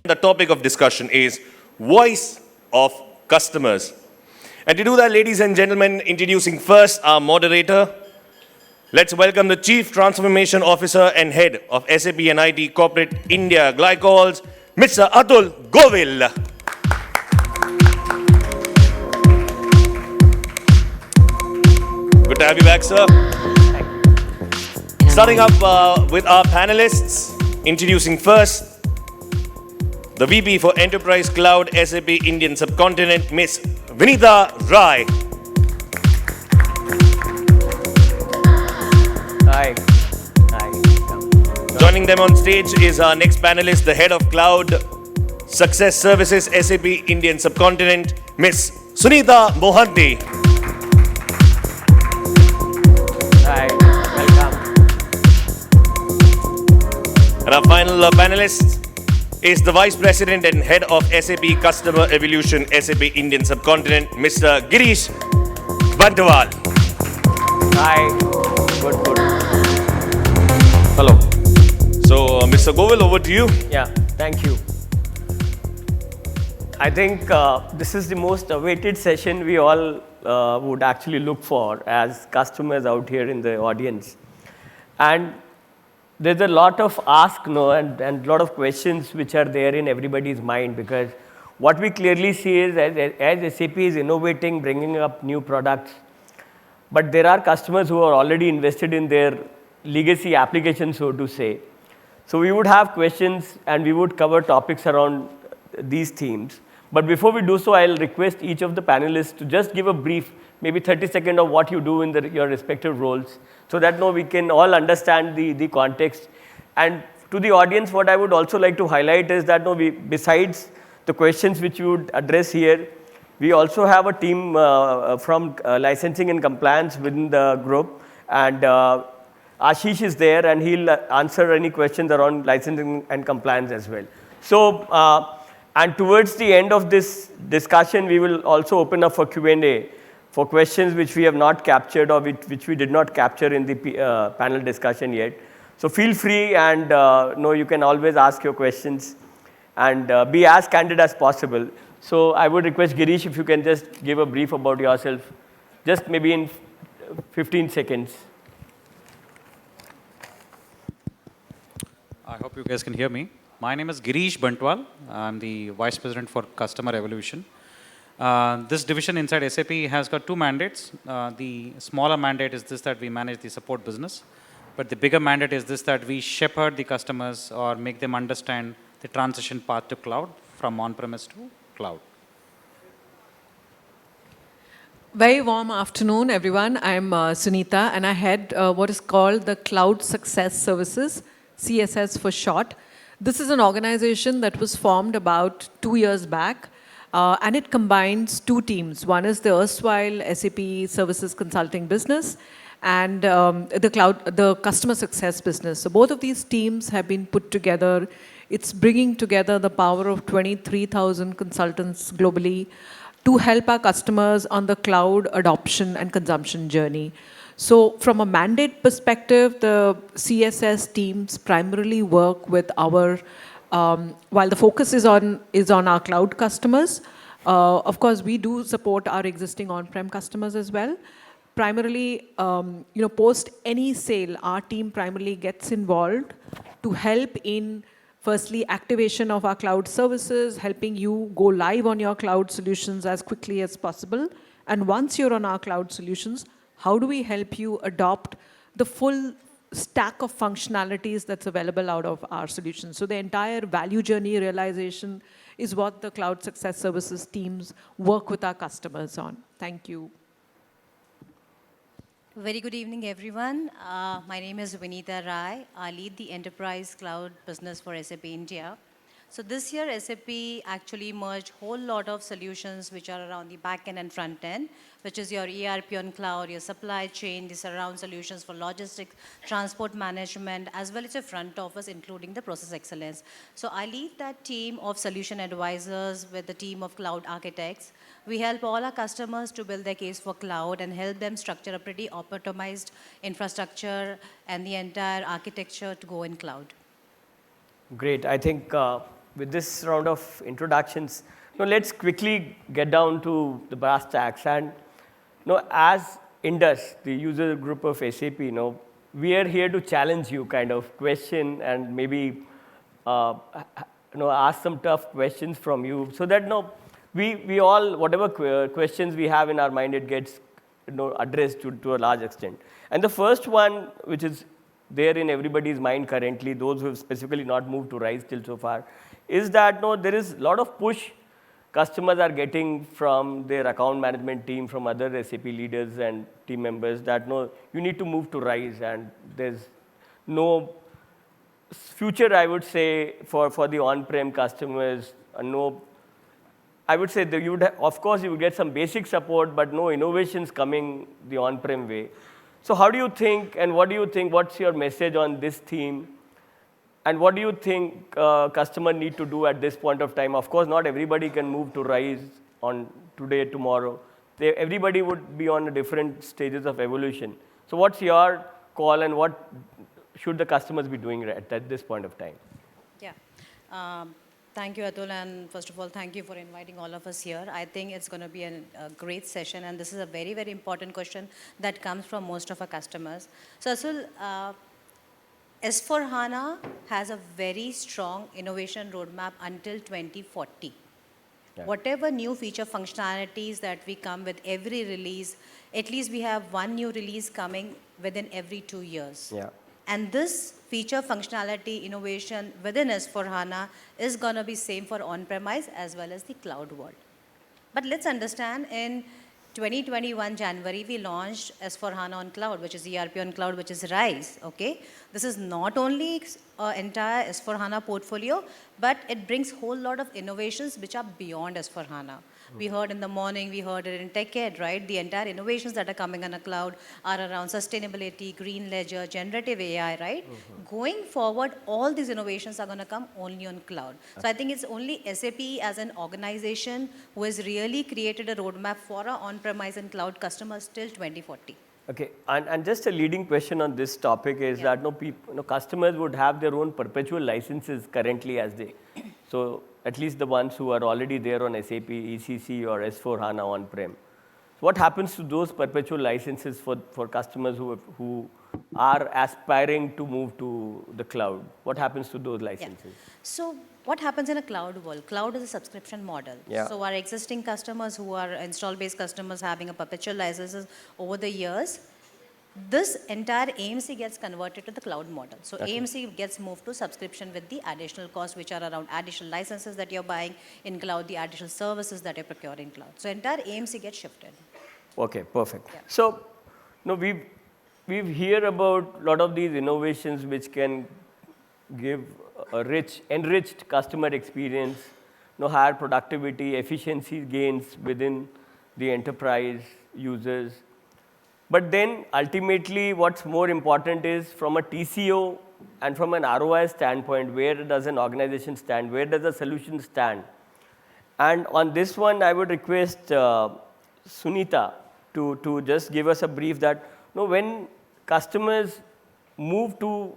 The topic of discussion is voice of customers. And to do that, ladies and gentlemen, introducing first our moderator. Let's welcome the Chief Transformation Officer and Head of SAP and IT Corporate India Glycols, Mr. Atul Govil. Good to have you back, sir. Starting up with our panelists, introducing first the VP for Enterprise Cloud SAP Indian Subcontinent, Ms. Vinita Rai. Hi. Joining them on stage is our next panelist, the Head of Cloud Success Services SAP Indian Subcontinent, Ms. Sunita Mohanty. Hi, welcome. And our final panelist is the Vice President and Head of SAP Customer Evolution SAP Indian Subcontinent, Mr. Girish Bantwal. Hi. Good. Hello. So, Mr. Govil, over to you. Yeah, thank you. I think this is the most awaited session we all would actually look for as customers out here in the audience. And there's a lot of ask, and a lot of questions which are there in everybody's mind, because what we clearly see is as SAP is innovating, bringing up new products, but there are customers who are already invested in their legacy applications, so to say. So we would have questions and we would cover topics around these themes. But before we do so, I'll request each of the panelists to just give a brief, maybe 30 seconds of what you do in your respective roles, so that we can all understand the context. And to the audience, what I would also like to highlight is that besides the questions which you would address here, we also have a team from licensing and compliance within the group. And Ashish is there and he'll answer any questions around licensing and compliance as well. So, and towards the end of this discussion, we will also open up for Q&A for questions which we have not captured or which we did not capture in the panel discussion yet. So feel free and you can always ask your questions and be as candid as possible. So I would request Girish if you can just give a brief about yourself, just maybe in 15 seconds. I hope you guys can hear me. My name is Girish Bantwal. I'm the Vice President for Customer Evolution. This division inside SAP has got two mandates. The smaller mandate is this, that we manage the support business. But the bigger mandate is this, that we shepherd the customers or make them understand the transition path to cloud from on-premise to cloud. Very warm afternoon, everyone. I'm Sunita, and I head what is called the Cloud Success Services, CSS for short. This is an organization that was formed about 2 years back, and it combines two teams. One is the erstwhile SAP Services Consulting business and the customer success business. So both of these teams have been put together. It's bringing together the power of 23,000 consultants globally to help our customers on the cloud adoption and consumption journey. So from a mandate perspective, the CSS teams primarily work with our, while the focus is on our cloud customers, of course, we do support our existing on-prem customers as well. Primarily, post any sale, our team primarily gets involved to help in, firstly, activation of our cloud services, helping you go live on your cloud solutions as quickly as possible. And once you're on our cloud solutions, how do we help you adopt the full stack of functionalities that's available out of our solutions? So the entire value journey realization is what the Cloud Success Services teams work with our customers on. Thank you. Very good evening, everyone. My name is Vinita Rai. I lead the Enterprise Cloud business for SAP India. So this year, SAP actually merged a whole lot of solutions which are around the back end and front end, which is your ERP on cloud, your supply chain, the surround solutions for logistics, transport management, as well as your front office, including the process excellence. So I lead that team of solution advisors with the team of cloud architects. We help all our customers to build their case for cloud and help them structure a pretty optimized infrastructure and the entire architecture to go in cloud. Great. I think with this round of introductions, now let's quickly get down to the brass tacks. And as Indus, the user group of SAP, we are here to challenge you, kind of question and maybe ask some tough questions from you, so that we all, whatever questions we have in our mind, it gets addressed to a large extent. And the first one, which is there in everybody's mind currently, those who have specifically not moved to RISE till so far, is that there is a lot of push customers are getting from their account management team, from other SAP leaders and team members, that you need to move to RISE, and there's no future, I would say, for the on-prem customers. I would say that you would of course you would get some basic support, but no innovations coming the on-prem way. So how do you think, and what do you think, what's your message on this theme? And what do you think customers need to do at this point of time? Of course, not everybody can move to RISE on today, tomorrow. Everybody would be on different stages of evolution. So what's your call, and what should the customers be doing at this point of time? Yeah. Thank you, Atul, and first of all, thank you for inviting all of us here. I think it's going to be a great session, and this is a very, very important question that comes from most of our customers. So, Atul, S/4HANA has a very strong innovation roadmap until 2040. Yeah. Whatever new feature functionalities that we come with every release, at least we have one new release coming within every 2 years. Yeah. And this feature functionality innovation within S/4HANA is going to be same for on-premise as well as the cloud world. But let's understand, in 2021 January, we launched S/4HANA on cloud, which is ERP on cloud, which is RISE, okay? This is not only entire S/4HANA portfolio, but it brings whole lot of innovations which are beyond S/4HANA. We heard in the morning, we heard it in TechEd, right? The entire innovations that are coming on a cloud are around sustainability, green ledger, generative AI, right? Going forward, all these innovations are going to come only on cloud. So I think it's only SAP as an organization who has really created a roadmap for our on-premise and cloud customers till 2040. Okay, and just a leading question on this topic is that customers would have their own perpetual licenses currently as they, so at least the ones who are already there on SAP, ECC or S/4HANA on-prem. So what happens to those perpetual licenses for customers who are aspiring to move to the cloud? What happens to those licenses? Yeah. So what happens in a cloud world? Cloud is a subscription model. Yeah. So our existing customers who are install-based customers having a perpetual licenses over the years, this entire AMC gets converted to the cloud model. So okay. AMC gets moved to subscription with the additional costs, which are around additional licenses that you're buying in cloud, the additional services that you're procuring in cloud. So entire AMC gets shifted. Okay, perfect. Yeah. So we've heard about a lot of these innovations which can give a enriched customer experience, higher productivity, efficiency gains within the enterprise users. But then ultimately what's more important is, from a TCO and from an ROI standpoint, where does an organization stand? Where does a solution stand? And on this one, I would request Sunita to just give us a brief that when customers move to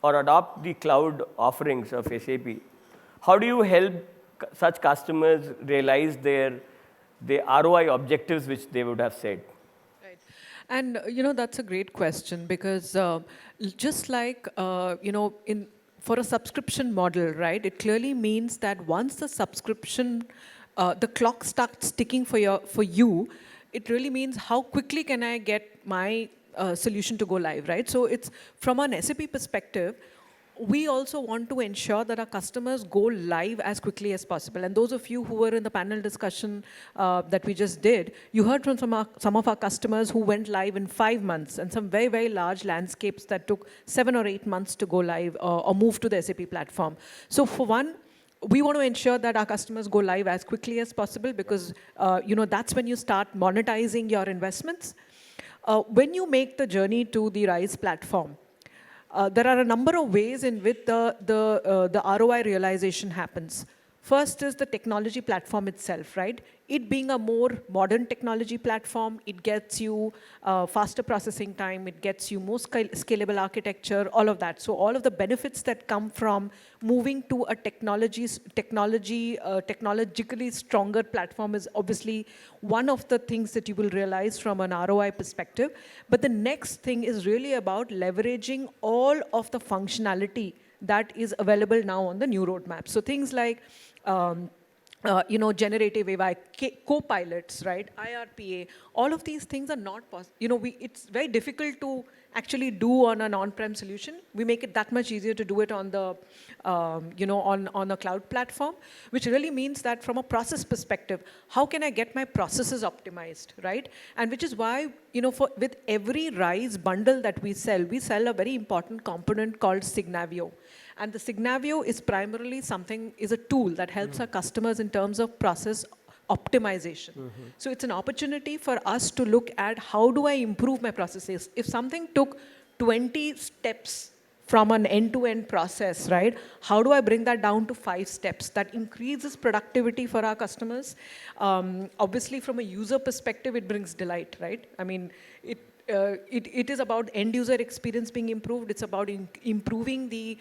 or adopt the cloud offerings of SAP, how do you help such customers realize the ROI objectives which they would have set? And, that's a great question, because just like, for a subscription model, right, it clearly means that once the subscription, the clock starts ticking for you, it really means how quickly can I get my solution to go live, right? So it's, from an SAP perspective, we also want to ensure that our customers go live as quickly as possible. And those of you who were in the panel discussion that we just did, you heard from some of our customers who went live in 5 months, and some very, very large landscapes that took 7 or 8 months to go live or move to the SAP platform. So for one, we want to ensure that our customers go live as quickly as possible, because that's when you start monetizing your investments. When you make the journey to the RISE platform, there are a number of ways in which the ROI realization happens. First is the technology platform itself, right? It being a more modern technology platform, it gets you faster processing time, it gets you more scalable architecture, all of that. So all of the benefits that come from moving to a technologically stronger platform is obviously one of the things that you will realize from an ROI perspective. But the next thing is really about leveraging all of the functionality that is available now on the new roadmap. So things like generative AI, co-pilots, right? IRPA, all of these things are not possible. It's very difficult to actually do on an on-prem solution. We make it that much easier to do it on the, on a cloud platform, which really means that from a process perspective, how can I get my processes optimized, right? And which is why, with every RISE bundle that we sell a very important component called Signavio. And the Signavio is primarily is a tool that helps our customers in terms of process optimization. So it's an opportunity for us to look at how do I improve my processes. If something took 20 steps from an end-to-end process, right? How do I bring that down to 5 steps? That increases productivity for our customers. Obviously, from a user perspective, it brings delight, right? I mean, it is about end user experience being improved. It's about improving the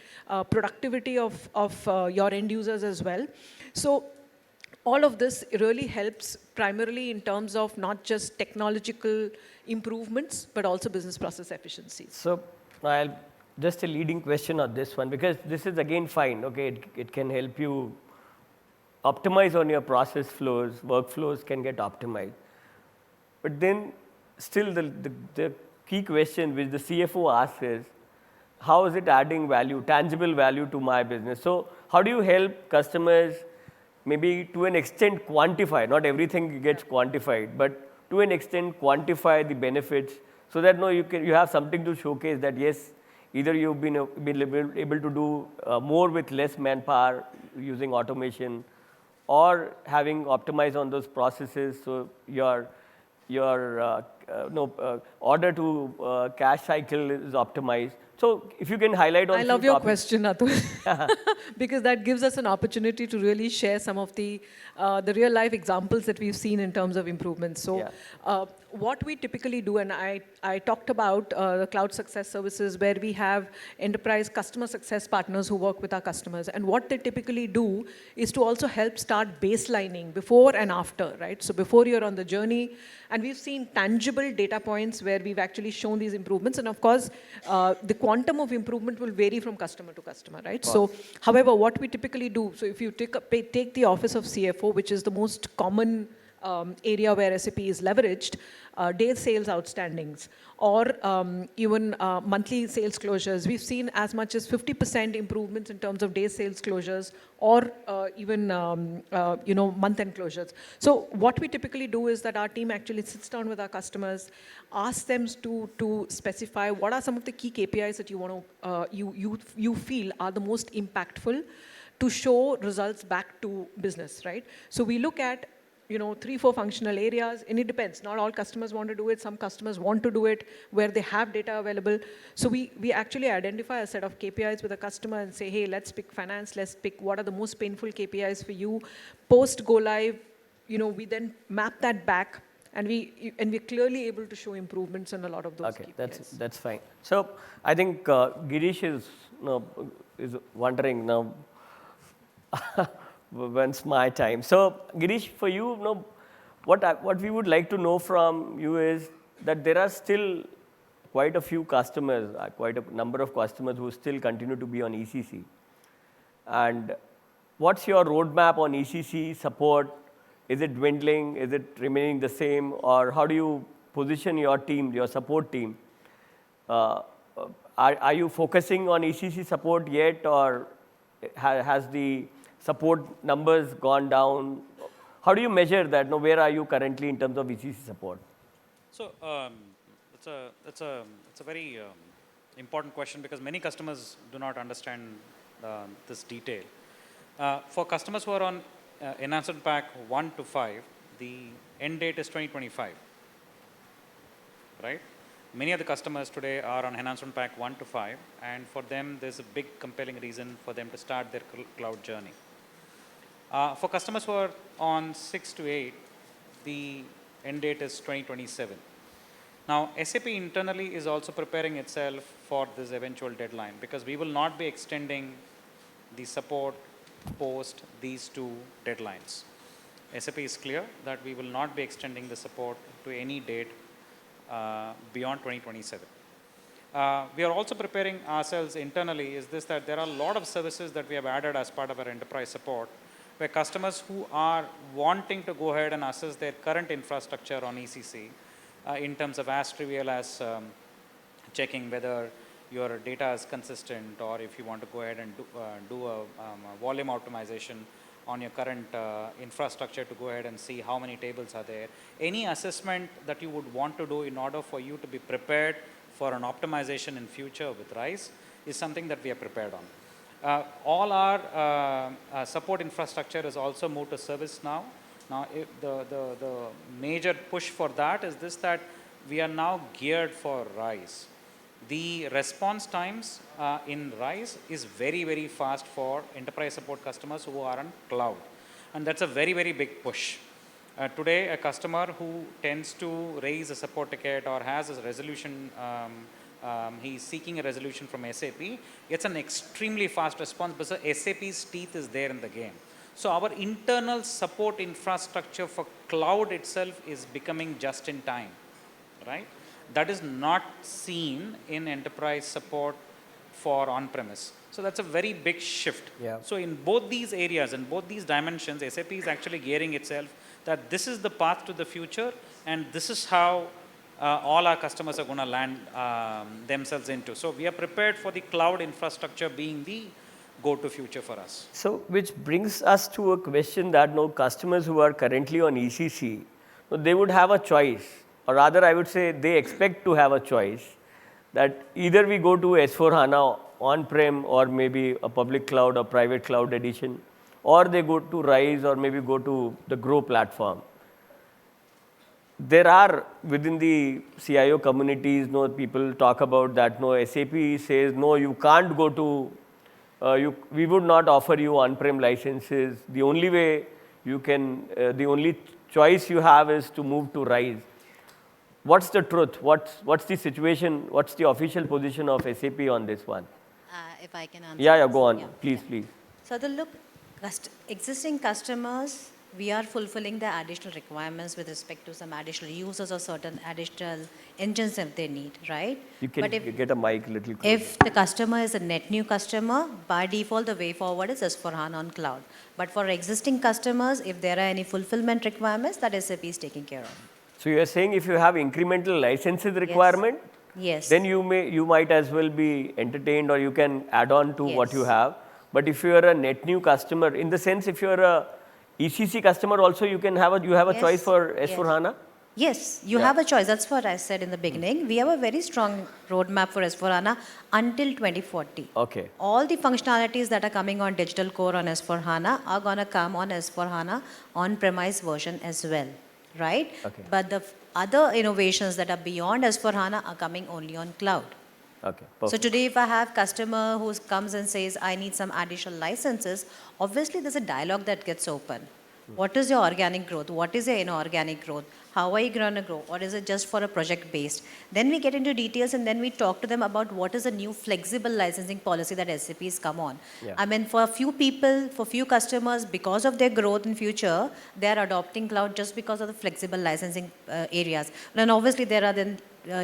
productivity of your end users as well. So all of this really helps primarily in terms of not just technological improvements, but also business process efficiencies. So just a leading question on this one, because this is again fine, okay, it can help you optimize on your process flows, workflows can get optimized. But then still the key question which the CFO asks is, how is it adding value, tangible value to my business? So how do you help customers maybe to an extent quantify, not everything gets quantified, but to an extent quantify the benefits so that you have something to showcase that yes, either you've been able to do more with less manpower using automation, or having optimized on those processes so your order to cash cycle is optimized. So if you can highlight on I love your question, Atul, because that gives us an opportunity to really share some of the real life examples that we've seen in terms of improvements. So what we typically do, and I talked about the cloud success services where we have enterprise customer success partners who work with our customers. And what they typically do is to also help start baselining before and after, right? So before you're on the journey, and we've seen tangible data points where we've actually shown these improvements. And of course, the quantum of improvement will vary from customer to customer, right? So, however, what we typically do, so if you take the office of CFO, which is the most common area where SAP is leveraged, days sales outstandings, or even monthly sales closures. We've seen as much as 50% improvements in terms of days sales closures, or even month-end closures. So what we typically do is that our team actually sits down with our customers, asks them to specify what are some of the key KPIs that you want to you feel are the most impactful to show results back to business, right? So we look at 3-4 functional areas, and it depends. Not all customers want to do it. Some customers want to do it where they have data available. So we actually identify a set of KPIs with a customer and say, hey, let's pick finance. Let's pick what are the most painful KPIs for you. Post go live, we then map that back, and we're clearly able to show improvements in a lot of those KPIs. That's fine. So I think Girish is wondering now. When's my time? So, Girish, for you, what we would like to know from you is that there are still quite a few customers, quite a number of customers who still continue to be on ECC. And what's your roadmap on ECC support? Is it dwindling? Is it remaining the same? Or how do you position your team, your support team? Are you focusing on ECC support yet, or has the support numbers gone down? How do you measure that? Where are you currently in terms of ECC support? So it's a very important question, because many customers do not understand this detail. For customers who are on Enhancement Pack 1 to 5, the end date is 2025, right? Many of the customers today are on Enhancement Pack 1 to 5, and for them, there's a big compelling reason for them to start their cloud journey. For customers who are on 6 to 8, the end date is 2027. Now, SAP internally is also preparing itself for this eventual deadline because we will not be extending the support post these two deadlines. SAP is clear that we will not be extending the support to any date beyond 2027. We are also preparing ourselves internally is this that there are a lot of services that we have added as part of our enterprise support where customers who are wanting to go ahead and assess their current infrastructure on ECC in terms of as trivial as checking whether your data is consistent or if you want to go ahead and do a volume optimization on your current infrastructure to go ahead and see how many tables are there. Any assessment that you would want to do in order for you to be prepared for an optimization in future with RISE is something that we are prepared on. All our support infrastructure is also moved to ServiceNow. Now, the major push for that is this that we are now geared for RISE. The response times in RISE is very, very fast for enterprise support customers who are on cloud. And that's a very, very big push. Today, a customer who tends to raise a support ticket or has a resolution, he's seeking a resolution from SAP, gets an extremely fast response because SAP's teeth is there in the game. So our internal support infrastructure for cloud itself is becoming just in time, right? That is not seen in enterprise support for on-premise. So that's a very big shift. Yeah. So in both these areas and both these dimensions, SAP is actually gearing itself that this is the path to the future and this is how all our customers are going to land themselves into. So we are prepared for the cloud infrastructure being the go-to future for us. So, which brings us to a question that no customers who are currently on ECC, no, they would have a choice, or rather I would say they expect to have a choice that either we go to S/4HANA on-prem or maybe a public cloud or private cloud edition, or they go to RISE or maybe go to the GROW platform. There are within the CIO communities, no, people talk about that. No, SAP says no, you can't go to. We would not offer you on-prem licenses. The only way you can, the only choice you have is to move to RISE. What's the truth? What's the situation? What's the official position of SAP on this one? If I can answer. Yeah, this. go on. Yeah. Please, please. So the look, existing customers, we are fulfilling the additional requirements with respect to some additional users or certain additional engines that they need, right? You can But if, get a mic a little closer. if the customer is a net new customer, by default, the way forward is S/4HANA on cloud. But for existing customers, if there are any fulfillment requirements, that SAP is taking care of. So you are saying if you have incremental licenses requirement, Yes. then you might as well be entertained or you can add on to what you Yes. have. But if you are a net new customer, in the sense if you are a ECC customer also, you have a Yes. choice for Yes. S/4HANA? Yes, you have a choice. That's what I said in the beginning. We have a very strong roadmap for S/4HANA until 2040. Okay. All the functionalities that are coming on digital core on S/4HANA are going to come on S/4HANA on-premise version as well, right? Okay. But the other innovations that are beyond S/4HANA are coming only on cloud. Okay. So Perfect. today, if I have customer who comes and says, I need some additional licenses, obviously there's a dialogue that gets open. What is your organic growth? What is your inorganic growth? How are you going to grow? Or is it just for a project based? Then we get into details and then we talk to them about what is a new flexible licensing policy that SAP has come on. Yeah. I mean, for a few people, for few customers, because of their growth in future, they are adopting cloud just because of the flexible licensing areas. And obviously there are then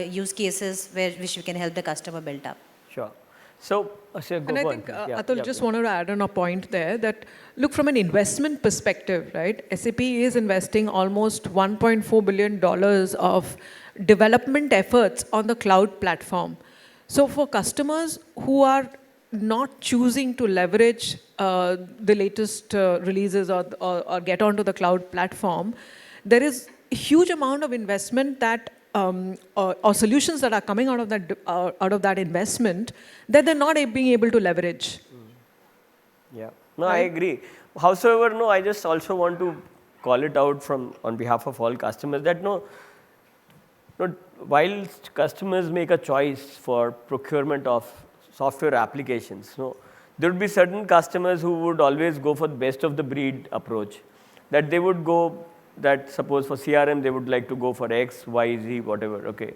use cases which we can help the customer build up. Sure. So, go And I on, think, please. Yeah, Atul, yeah, just please. wanted to add on a point there that, look, from an investment perspective, right, SAP is investing almost $1.4 billion of development efforts on the cloud platform. So for customers who are not choosing to leverage the latest releases or get onto the cloud platform, there is a huge amount of investment that or solutions that are coming out of that investment that they're not being able to leverage. Yeah. No, I agree. Howsoever, no, I just also want to call it out on behalf of all customers that no, while customers make a choice for procurement of software applications, no, there would be certain customers who would always go for the best of the breed approach. That they would go, that suppose for CRM, they would like to go for X, Y, Z, whatever, okay.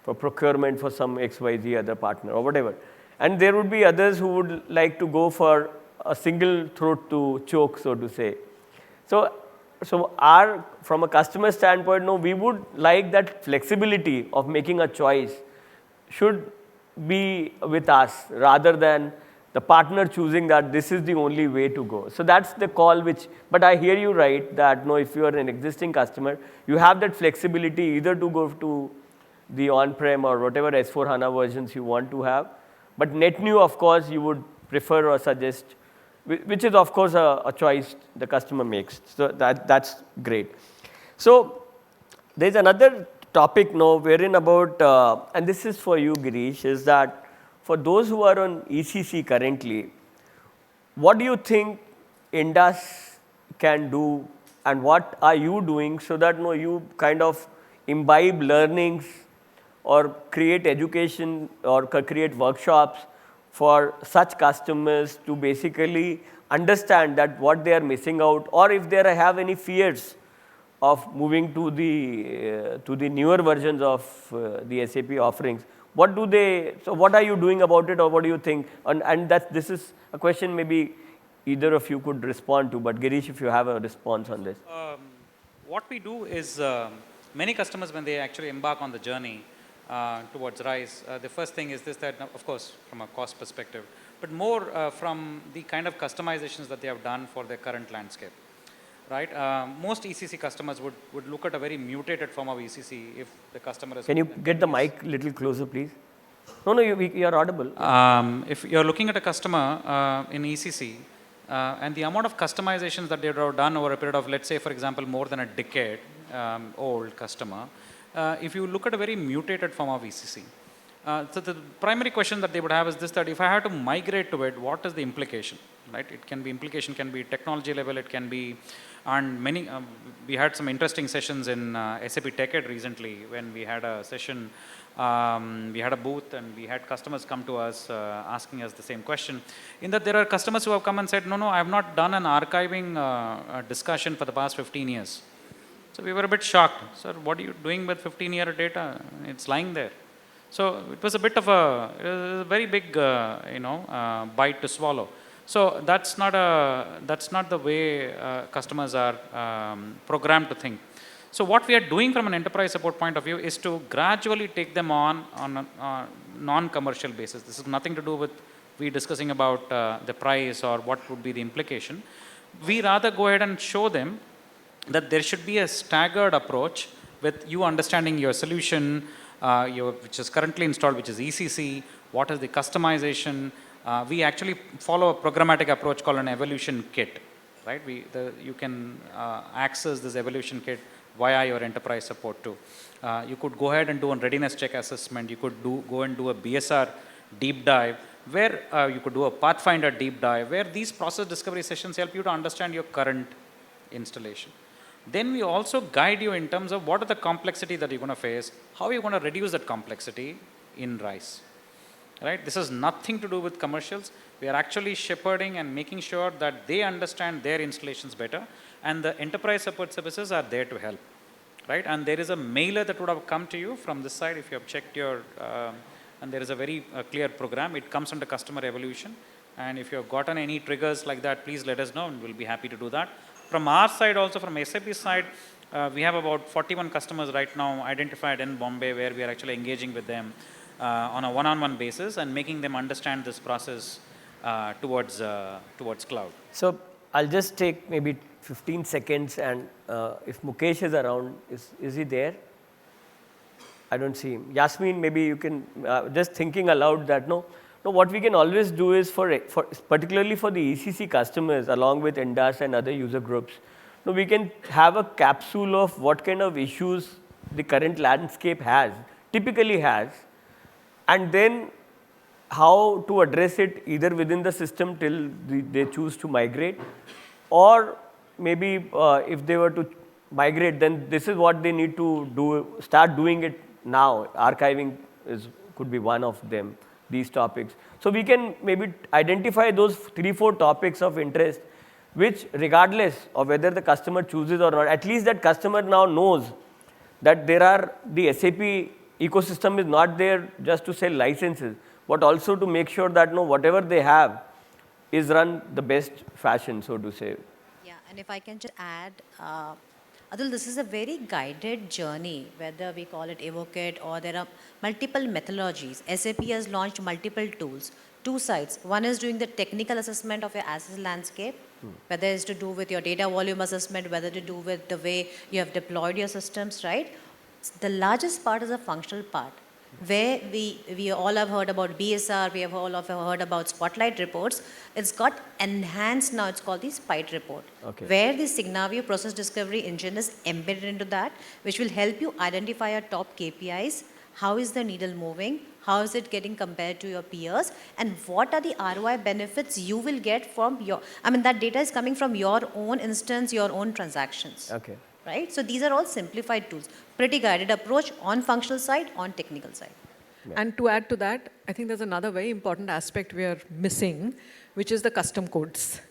For procurement for some X, Y, Z other partner or whatever. And there would be others who would like to go for a single throat to choke, so to say. So from a customer standpoint, no, we would like that flexibility of making a choice should be with us rather than the partner choosing that this is the only way to go. So that's the call which, but I hear you right that no, if you are an existing customer, you have that flexibility either to go to the on-prem or whatever S4HANA versions you want to have. But net new, of course, you would prefer or suggest, which is of course a choice the customer makes. So that's great. So there's another topic now wherein about, and this is for you, Girish, is that for those who are on ECC currently, what do you think Indus can do and what are you doing so that you kind of imbibe learnings or create education or create workshops for such customers to basically understand that what they are missing out, or if they have any fears of moving to the newer versions of the SAP offerings. What do they, so what are you doing about it, or what do you think? And this is a question maybe either of you could respond to, but Girish, if you have a response on this. What we do is, many customers, when they actually embark on the journey towards RISE, the first thing is this, that of course from a cost perspective, but more from the kind of customizations that they have done for their current landscape. Right? Most ECC customers would look at a very mutated form of ECC if the customer is... Can you get the mic a little closer, please? No, you are audible. If you're looking at a customer in ECC, and the amount of customizations that they have done over a period of, let's say, for example, more than a decade old customer, if you look at a very mutated form of ECC, so the primary question that they would have is this, that if I have to migrate to it, what is the implication? Right? It can be, implication can be technology level, it can be, and many, we had some interesting sessions in SAP TechEd recently when we had a session, we had a booth and we had customers come to us asking us the same question. In that there are customers who have come and said, no, I have not done an archiving discussion for the past 15 years. So we were a bit shocked. Sir, what are you doing with 15-year data? It's lying there. So it was a bit of a very big, bite to swallow. So that's not the way customers are programmed to think. So what we are doing from an enterprise support point of view is to gradually take them on a non-commercial basis. This is nothing to do with we discussing about the price or what would be the implication. We rather go ahead and show them that there should be a staggered approach with you understanding your solution, which is currently installed, which is ECC, what is the customization. We actually follow a programmatic approach called an evolution kit, right? You can access this evolution kit via your enterprise support too. You could go ahead and do a readiness check assessment. You could go and do a BSR deep dive, where you could do a Pathfinder deep dive, where these process discovery sessions help you to understand your current installation. Then we also guide you in terms of what are the complexity that you're going to face, how you're going to reduce that complexity in RISE. Right? This has nothing to do with commercials. We are actually shepherding and making sure that they understand their installations better, and the enterprise support services are there to help. Right? And there is a mailer that would have come to you from this side if you have checked your, and there is a very clear program. It comes under customer evolution. And if you have gotten any triggers like that, please let us know and we'll be happy to do that. From our side also, from SAP side, we have about 41 customers right now identified in Bombay where we are actually engaging with them on a one-on-one basis and making them understand this process towards cloud. So I'll just take maybe 15 seconds and if Mukesh is around, is he there? I don't see him. Yasmin, maybe you can, just thinking aloud that no, what we can always do is for particularly for the ECC customers along with Indus and other user groups, we can have a capsule of what kind of issues the current landscape typically has, and then how to address it either within the system till they choose to migrate, or maybe if they were to migrate, then this is what they need to do, start doing it now. Archiving could be one of them. these topics. So we can maybe identify those 3-4 topics of interest, which regardless of whether the customer chooses or not, at least that customer now knows that the SAP ecosystem is not there just to sell licenses, but also to make sure that whatever they have is run the best fashion, so to say. Yeah, and if I can just add, Atul, this is a very guided journey, whether we call it Evocate or there are multiple methodologies. SAP has launched multiple tools, two sides. One is doing the technical assessment of your asset landscape, whether it's to do with your data volume assessment, whether to do with the way you have deployed your systems, right? The largest part is a functional part, where we all have heard about BSR, we have all have heard about Spotlight reports. It's got enhanced now, it's called the SPITE report, where the Signavio process discovery engine is embedded into that, which will help you identify your top KPIs, how is the needle moving, how is it getting compared to your peers, and what are the ROI benefits you will get from your, that data is coming from your own instance, your own transactions. Okay. Right? So these are all simplified tools. Pretty guided approach on functional side, on technical side. And to add to that, I think there's another very important aspect we are missing, which is the custom codes.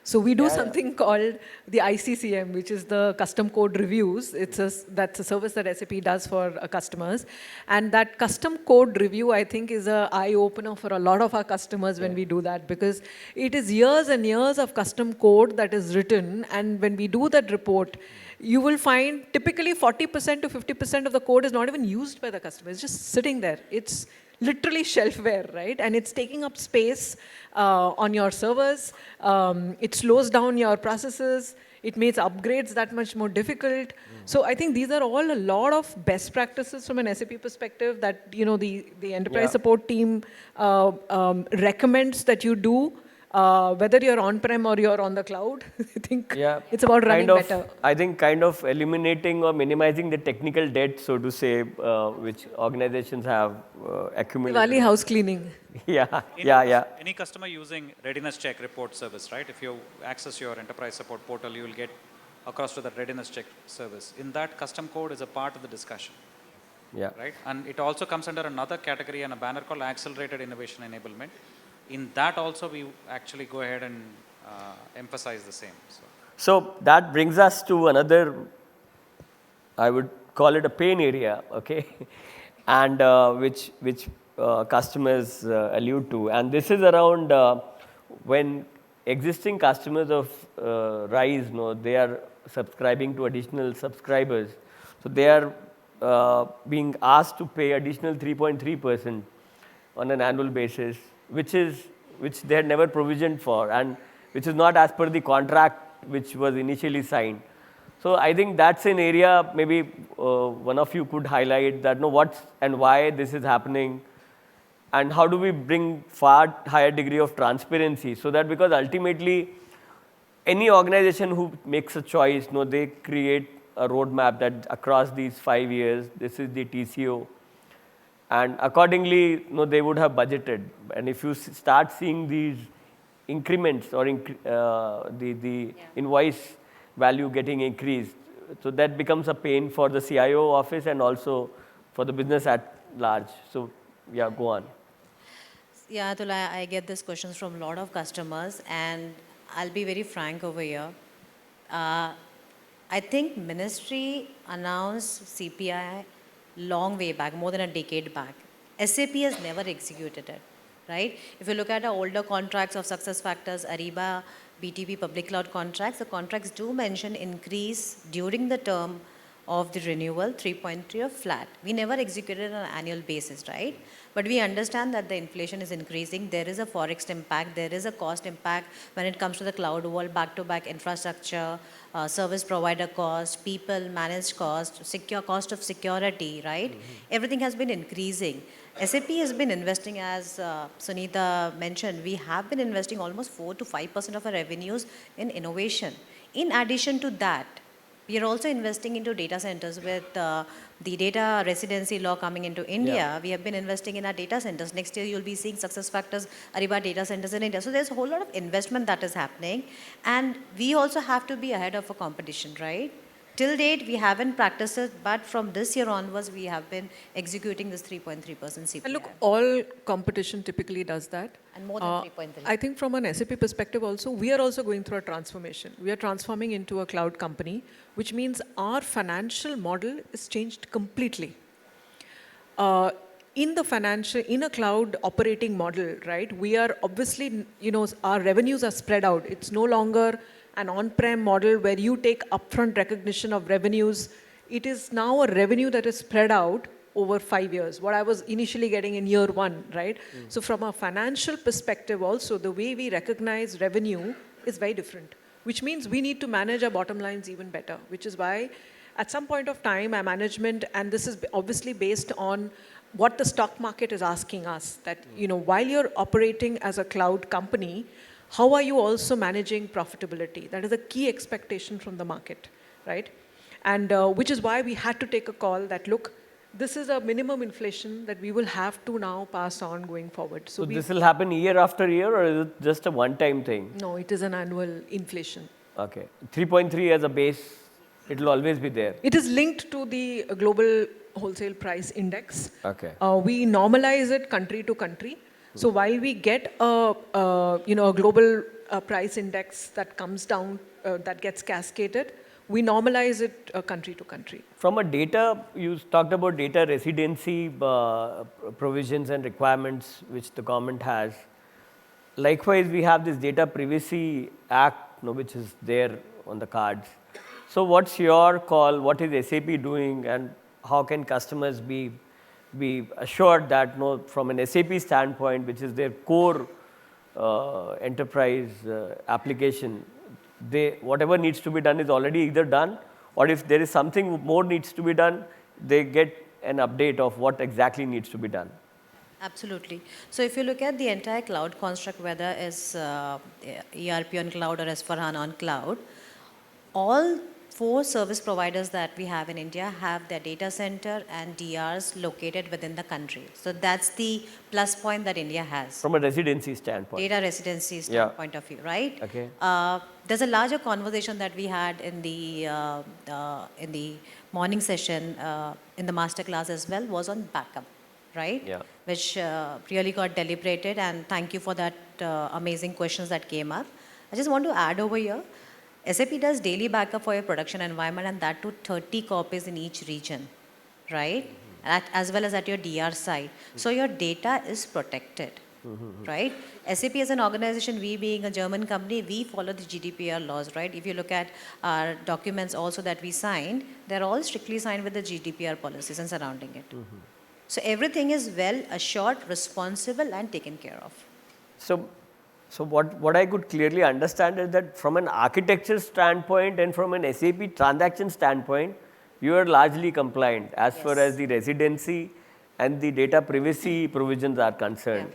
So we do something called the ICCM, which is the custom code reviews. That's a service that SAP does for customers. And that custom code review, I think, is an eye-opener for a lot of our customers when we do that, because it is years and years of custom code that is written. And when we do that report, you will find typically 40% to 50% of the code is not even used by the customer. It's just sitting there. It's literally shelfware, right? And it's taking up space on your servers. It slows down your processes. It makes upgrades that much more difficult. So I think these are all a lot of best practices from an SAP perspective that the enterprise support team recommends that you do. Whether you're on-prem or you're on the cloud, I think it's about running better. I think kind of eliminating or minimizing the technical debt, so to say, which organizations have accumulated. Diwali house cleaning. Any customer using readiness check report service, right? If you access your enterprise support portal, you will get across to the readiness check service. In that, custom code is a part of the discussion. Right? And it also comes under another category and a banner called Accelerated Innovation Enablement. In that also, we actually go ahead and emphasize the same. So that brings us to another, I would call it a pain area, okay, and which customers allude to. And this is around when existing customers of RISE, they are subscribing to additional subscribers. So they are being asked to pay additional 3.3% on an annual basis, which they had never provisioned for, and which is not as per the contract which was initially signed. So I think that's an area maybe one of you could highlight that what and why this is happening, and how do we bring far higher degree of transparency, so that, because ultimately any organization who makes a choice, they create a roadmap that across these 5 years, this is the TCO. And accordingly, they would have budgeted. And if you start seeing these increments or the invoice value getting increased, so that becomes a pain for the CIO office and also for the business at large. So, go on. Yeah, Atul, I get these questions from a lot of customers, and I'll be very frank over here. I think ministry announced CPI long way back, more than a decade back. SAP has never executed it, right? If you look at our older contracts of SuccessFactors, Ariba, BTP public cloud contracts, the contracts do mention increase during the term of the renewal, 3.3 of flat. We never executed on an annual basis, right? But we understand that the inflation is increasing. There is a forex impact. There is a cost impact when it comes to the cloud world, back-to-back infrastructure, service provider cost, people, managed cost, secure cost of security, right? Everything has been increasing. SAP has been investing, as Sunita mentioned, we have been investing almost 4 to 5% of our revenues in innovation. In addition to that, we are also investing into data centers with the data residency law coming into India. We have been investing in our data centers. Next year, you'll be seeing SuccessFactors, Ariba data centers in India. So there's a whole lot of investment that is happening. And we also have to be ahead of a competition, right? till date, we haven't practiced it, but from this year onwards, we have been executing this 3.3% CPI. And look, all competition typically does that. And more than 3.3. I think from an SAP perspective also, we are also going through a transformation. We are transforming into a cloud company, which means our financial model is changed completely. In a cloud operating model, right, we are obviously, our revenues are spread out. It's no longer an on-prem model where you take upfront recognition of revenues. It is now a revenue that is spread out over 5 years, what I was initially getting in year one, right? So from a financial perspective also, the way we recognize revenue is very different, which means we need to manage our bottom lines even better, which is why at some point of time, our management, and this is obviously based on what the stock market is asking us, that, while you're operating as a cloud company, how are you also managing profitability? That is a key expectation from the market, right? And which is why we had to take a call that, look, this is a minimum inflation that we will have to now pass on going forward. So this will happen year after year, or is it just a one-time thing? No, it is an annual inflation. Okay. 3.3 as a base, it will always be there. It is linked to the global wholesale price index. Okay. We normalize it country to country. So while we get a global price index that comes down, that gets cascaded, we normalize it country to country. From a data, you talked about data residency provisions and requirements which the government has. Likewise, we have this Data Privacy Act, which is there on the cards. So what's your call? What is SAP doing, and how can customers be assured that from an SAP standpoint, which is their core enterprise application, whatever needs to be done is already either done, or if there is something more needs to be done, they get an update of what exactly needs to be done. Absolutely. So if you look at the entire cloud construct, whether it's ERP on cloud or S/4HANA on cloud, all 4 service providers that we have in India have their data center and DRs located within the country. So that's the plus point that India has. From a residency standpoint. Data residency standpoint of view, right? Okay. There's a larger conversation that we had in the morning session, in the master class as well, was on backup, right? Yeah. Which really got deliberated, and thank you for that amazing questions that came up. I just want to add over here, SAP does daily backup for your production environment, and that to 30 copies in each region, right? As well as at your DR side. So your data is protected, right? SAP as an organization, we being a German company, we follow the GDPR laws, right? If you look at our documents also that we signed, they're all strictly signed with the GDPR policies and surrounding it. So everything is well assured, responsible, and taken care of. So what I could clearly understand is that from an architecture standpoint and from an SAP transaction standpoint, you are largely compliant as far as the residency and the data privacy provisions are concerned.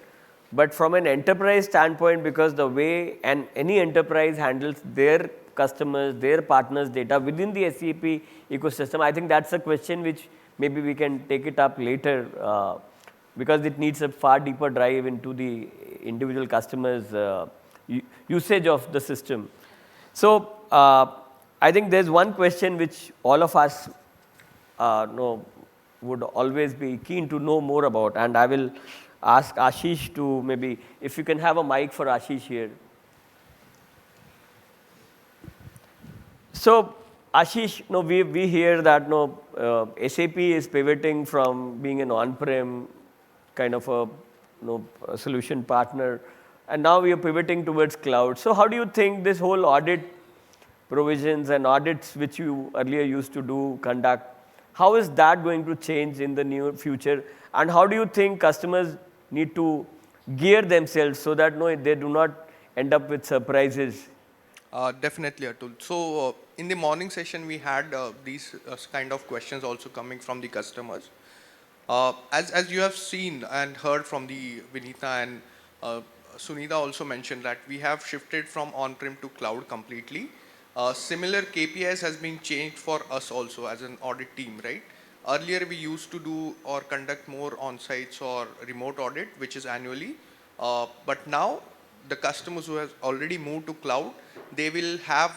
But from an enterprise standpoint, because the way any enterprise handles their customers, their partners' data within the SAP ecosystem, I think that's a question which maybe we can take it up later, because it needs a far deeper dive into the individual customers' usage of the system. So I think there's one question which all of us would always be keen to know more about, and I will ask Ashish to maybe, if you can have a mic for Ashish here. So Ashish, we hear that SAP is pivoting from being an on-prem kind of a solution partner, and now we are pivoting towards cloud. So how do you think this whole audit provisions and audits which you earlier used to conduct, how is that going to change in the near future? And how do you think customers need to gear themselves so that they do not end up with surprises? Definitely, Atul. So in the morning session, we had these kind of questions also coming from the customers. As you have seen and heard from the Vinita and Sunita also mentioned that we have shifted from on-prem to cloud completely. Similar KPIs has been changed for us also as an audit team, right? Earlier we used to do or conduct more on-sites or remote audit, which is annually. But now the customers who have already moved to cloud, they will have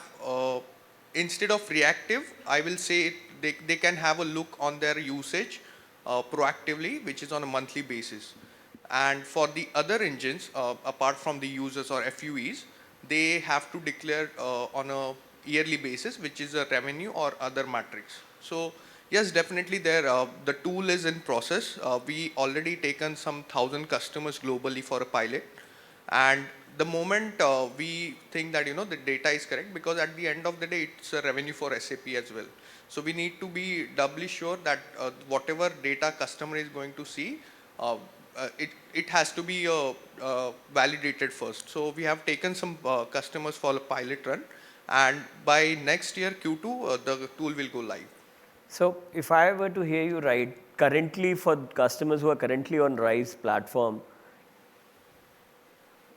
instead of reactive, I will say they can have a look on their usage proactively, which is on a monthly basis. And for the other engines, apart from the users or FUEs, they have to declare on a yearly basis, which is a revenue or other metrics. So yes, definitely the tool is in process. We already taken some 1,000 customers globally for a pilot. And the moment we think that, the data is correct, because at the end of the day, it's a revenue for SAP as well. So we need to be doubly sure that whatever data customer is going to see, it has to be validated first. So we have taken some customers for a pilot run, and by next year Q2, the tool will go live. So if I were to hear you right, currently for customers who are currently on RISE platform,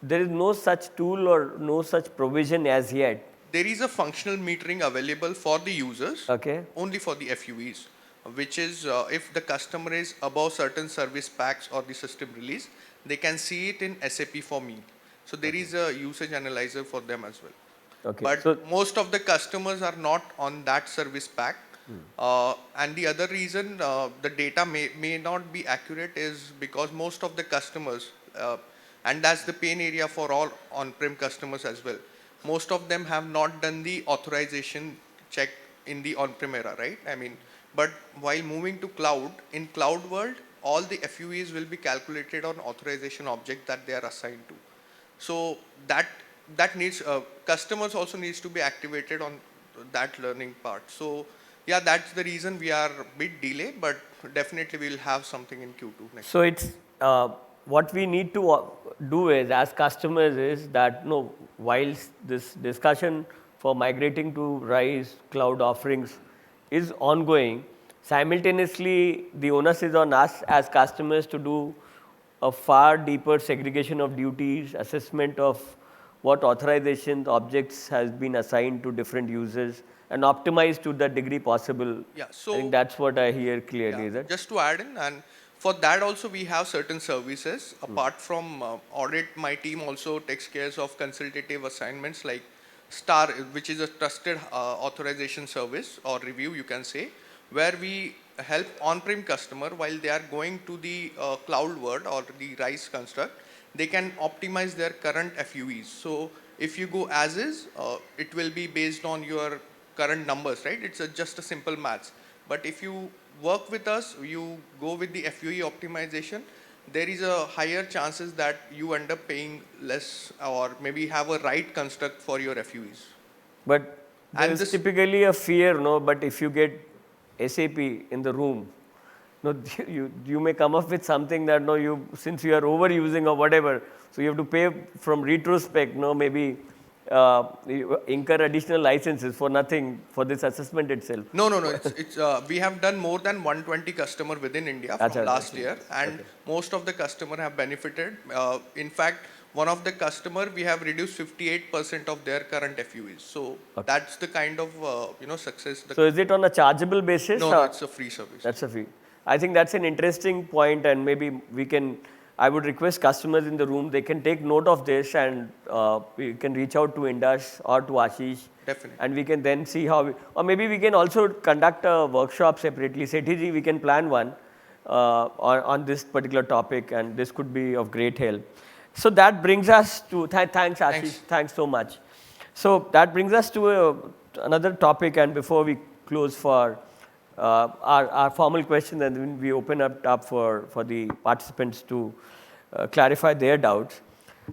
there is no such tool or no such provision as yet. There is a functional metering available for the users, Okay. only for the FUEs, which is if the customer is above certain service packs or the system release, they can see it in SAP for me. So there is a usage analyzer for them as well. Okay. But So most of the customers are not on that service pack. And the other reason the data may not be accurate is because most of the customers, and that's the pain area for all on-prem customers as well, most of them have not done the authorization check in the on-prem era, right? I mean, but while moving to cloud, in cloud world, all the FUEs will be calculated on authorization object that they are assigned to. So that needs, customers also needs to be activated on that learning part. So yeah, that's the reason we are a bit delayed, but definitely we'll have something in Q2 next. So it's what we need to do is, as customers, is that whilst this discussion for migrating to RISE cloud offerings is ongoing, simultaneously the onus is on us as customers to do a far deeper segregation of duties, assessment of what authorization objects has been assigned to different users, and optimize to the degree possible. Yeah, I so think that's what I hear clearly, is it? just to add in, and for that also we have certain services. Apart from audit, my team also takes care of consultative assignments like STAR, which is a trusted authorization service or review, you can say, where we help on-prem customer while they are going to the cloud world or the RISE construct, they can optimize their current FUEs. So if you go as is, it will be based on your current numbers, right? It's just a simple maths. But if you work with us, you go with the FUE optimization, there is a higher chances that you end up paying less or maybe have a right construct for your FUEs. But And there is this- typically a fear, but if you get SAP in the room, you may come up with something that since you are overusing or whatever, so you have to pay from retrospect, maybe you incur additional licenses for nothing for this assessment itself. No. It's we have done more than 120 customer within India from Achha, last okay. year, and most of the customer have benefited. In fact, one of the customer, we have reduced 58% of their current FUEs. So that's the kind of success. So is it on a chargeable basis? No, it's a free service. That's a fee. I think that's an interesting point, and maybe I would request customers in the room, they can take note of this, and we can reach out to Indus or to Ashish. Definitely. And we can then see how or maybe we can also conduct a workshop separately. Sethi, we can plan one on this particular topic, and this could be of great help. So that brings us to, thanks Ashish, thanks so much. So that brings us to another topic, and before we close for our formal question, and then we open up for the participants to clarify their doubts.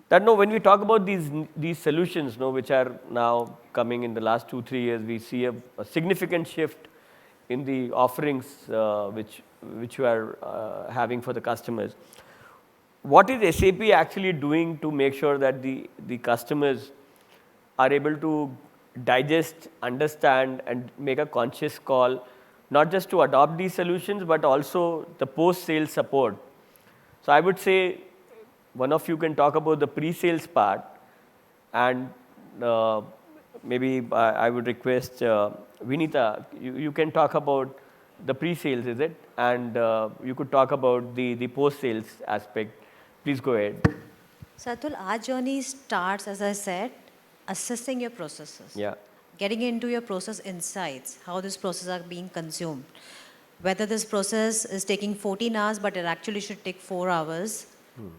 That when we talk about these solutions, which are now coming in the last 2-3 years, we see a significant shift in the offerings which you are having for the customers. What is SAP actually doing to make sure that the customers are able to digest, understand, and make a conscious call, not just to adopt these solutions, but also the post-sales support? So I would say one of you can talk about the pre-sales part, and maybe I would request Vinita, you can talk about the pre-sales, is it? And you could talk about the post-sales aspect. Please go ahead. So Atul, our journey starts, as I said, assessing your processes. Yeah. getting into your process insights, how this process are being consumed. Whether this process is taking 14 hours, but it actually should take 4 hours,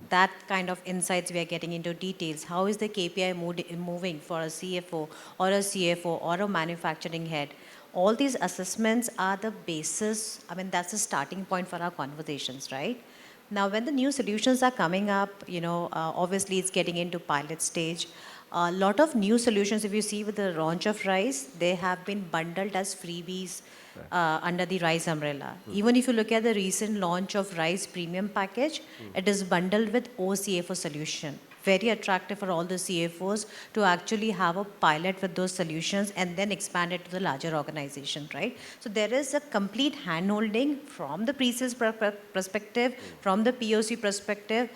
that kind of insights we are getting into details. How is the KPI moving for a CFO or a CFO or a manufacturing head? All these assessments are the basis, I mean, that's the starting point for our conversations, right? Now, when the new solutions are coming up, obviously it's getting into pilot stage. A lot of new solutions, if you see with the launch of RISE, they have been bundled as freebies under the RISE umbrella. Even if you look at the recent launch of RISE premium package, it is bundled with OCFO solution. Very attractive for all the CFOs to actually have a pilot with those solutions and then expand it to the larger organization, right? So there is a complete handholding from the pre-sales perspective, from the POC perspective,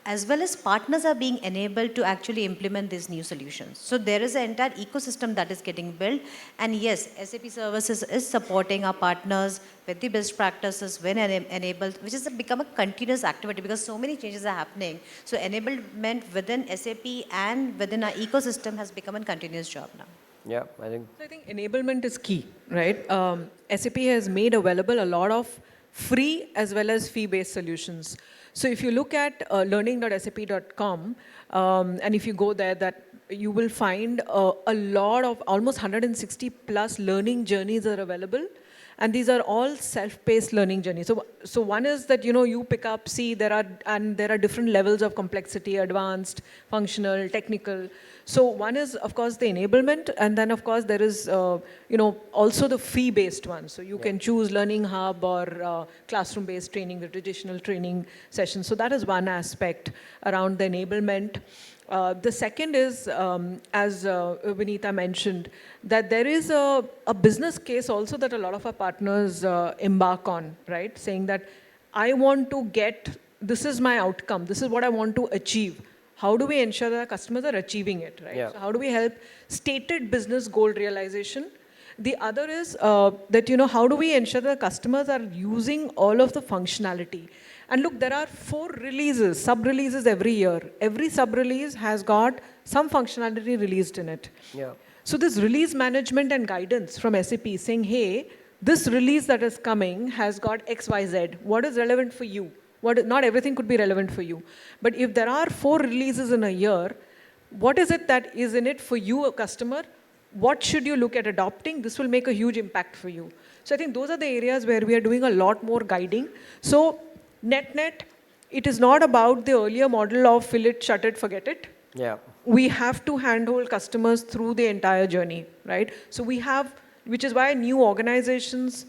as well as partners are being enabled to actually implement these new solutions. So there is an entire ecosystem that is getting built. And yes, SAP Services is supporting our partners with the best practices when enabled, which has become a continuous activity because so many changes are happening. So enablement within SAP and within our ecosystem has become a continuous job now. Yeah, I think. So I think enablement is key, right? SAP has made available a lot of free as well as fee-based solutions. So if you look at learning.sap.com, and if you go there, that you will find a lot of almost 160 plus learning journeys are available. And these are all self-paced learning journeys. So one is that, you pick up, see, there are different levels of complexity, advanced, functional, technical. So one is, of course, the enablement. And then, of course, there is, also the fee-based one. So you can choose Learning Hub or classroom-based training, the traditional training sessions. So that is one aspect around the enablement. The second is, as Vinita mentioned, that there is a business case also that a lot of our partners embark on, right? Saying that I want to this is my outcome, this is what I want to achieve. How do we ensure that our customers are achieving it, right? Yeah. So how do we help stated business goal realization? The other is that, how do we ensure that customers are using all of the functionality? And look, there are 4 releases, sub-releases every year. Every sub-release has got some functionality released in it. Yeah. So this release management and guidance from SAP saying, hey, this release that is coming has got X, Y, Z. What is relevant for you? Not everything could be relevant for you. But if there are 4 releases in a year, what is it that is in it for you, a customer? What should you look at adopting? This will make a huge impact for you. So I think those are the areas where we are doing a lot more guiding. So net, it is not about the earlier model of fill it, shut it, forget it. Yeah. We have to handhold customers through the entire journey, right? So we have, which is why new organizations,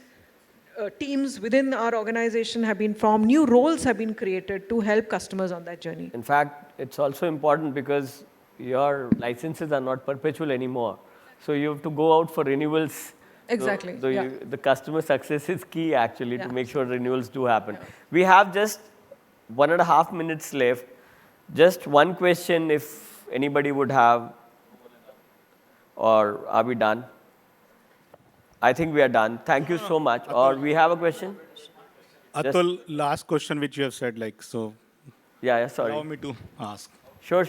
teams within our organization have been formed, new roles have been created to help customers on that journey. In fact, it's also important because your licenses are not perpetual anymore. So you have to go out for renewals. Exactly, So yeah. the customer success is key actually to Yeah. make sure renewals do happen. We have just 1.5 minutes left. Just one question if anybody would have, or are we done? I think we are done. Thank you so much. Or we have a question? Atul, last question which you have said, so Yeah, sorry. allow me to ask. Sure.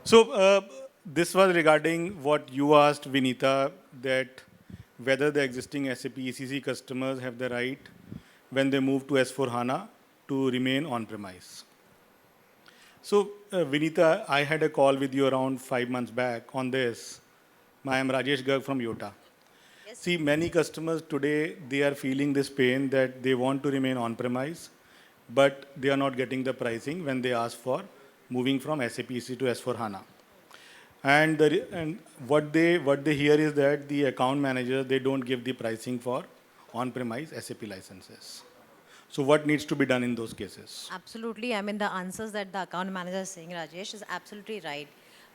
So this was regarding what you asked Vinita, that whether the existing SAP ECC customers have the right when they move to S4HANA to remain on-premise. So Vinita, I had a call with you around 5 months back on this. I am Rajesh Garg from Yota. Yes. See, many customers today, they are feeling this pain that they want to remain on-premise, but they are not getting the pricing when they ask for moving from SAP ECC to S4HANA. And what they hear is that the account manager, they don't give the pricing for on-premise SAP licenses. So what needs to be done in those cases? Absolutely. I mean, the answers that the account manager is saying, Rajesh, is absolutely right.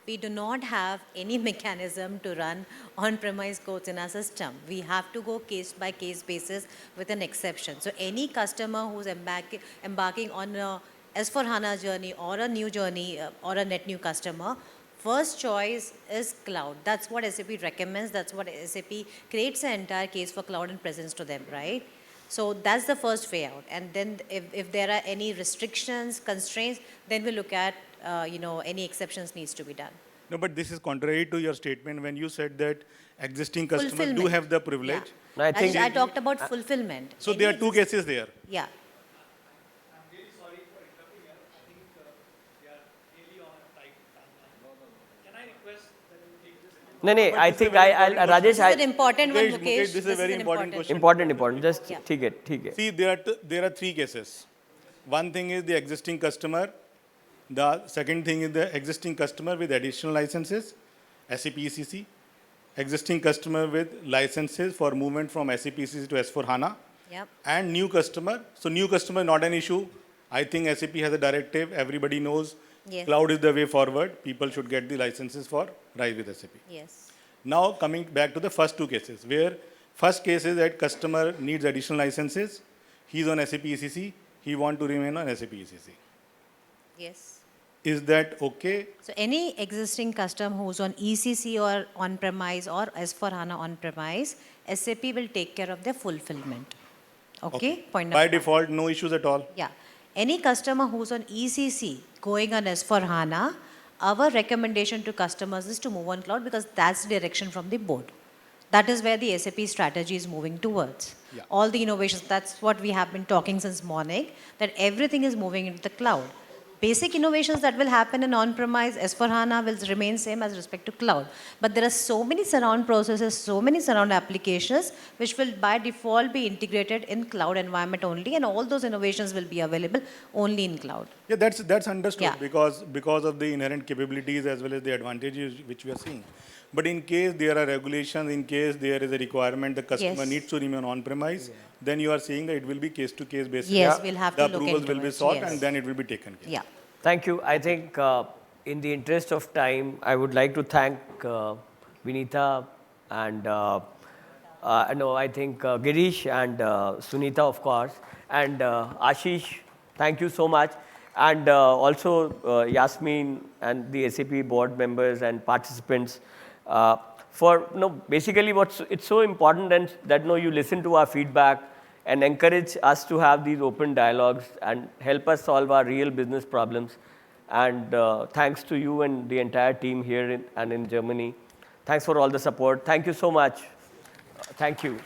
We do not have any mechanism to run on-premise codes in our system. We have to go case-by-case basis with an exception. So any customer who's embarking on a S4HANA journey or a new journey or a net new customer, first choice is cloud. That's what SAP recommends. That's what SAP creates an entire case for cloud and presence to them, right? So that's the first way out. And then if there are any restrictions, constraints, then we look at, any exceptions needs to be done. No, but this is contrary to your statement when you said that existing customers do Fulfillment. have the privilege. Yeah. I think- I talked about fulfillment. So there are two cases there. Yeah. No, no, I think Rajesh, This is an important one, Mukesh, Mukesh. Mukesh, this is a very an important question. important. Just Yeah. take it. See, there are three cases. One thing is the existing customer. The second thing is the existing customer with additional licenses, SAP ECC. Existing customer with licenses for movement from SAP ECC to S4 HANA. Yep. And new customer. So new customer not an issue. I think SAP has a directive. Everybody knows Yes. cloud is the way forward. People should get the licenses for RISE with SAP. Yes. Now coming back to the first two cases, where first case is that customer needs additional licenses. He's on SAP ECC. He want to remain on SAP ECC. Yes. Is that okay? So any existing customer who's on ECC or on-premise or S/4HANA on-premise, SAP will take care of their fulfillment. Okay? Point By number one. default, no issues at all. Yeah. Any customer who's on ECC going on S/4HANA, our recommendation to customers is to move on cloud because that's the direction from the board. That is where the SAP strategy is moving towards. Yeah. All the innovations, that's what we have been talking since morning, that everything is moving into the cloud. Basic innovations that will happen in on-premise, S/4HANA will remain same as respect to cloud. But there are so many surround processes, so many surround applications, which will by default be integrated in cloud environment only, and all those innovations will be available only in cloud. Yeah, that's understood Yeah. because of the inherent capabilities as well as the advantages which we are seeing. But in case there are regulations, in case there is a requirement the customer Yes. needs to remain on-premise, then you are saying that it will be case-to-case basis. Yes, we'll have the to look approvals into will be it, sought yes. and then it will be taken care. Yeah. Thank you. I think in the interest of time, I would like to thank Vinita and no, I think Girish and Sunita, of course, and Ashish. Thank you so much, and also Yasmin and the SAP board members and participants. For basically, it's so important and that you listen to our feedback and encourage us to have these open dialogues and help us solve our real business problems. And thanks to you and the entire team here and in Germany. Thanks for all the support. Thank you so much. Thank you.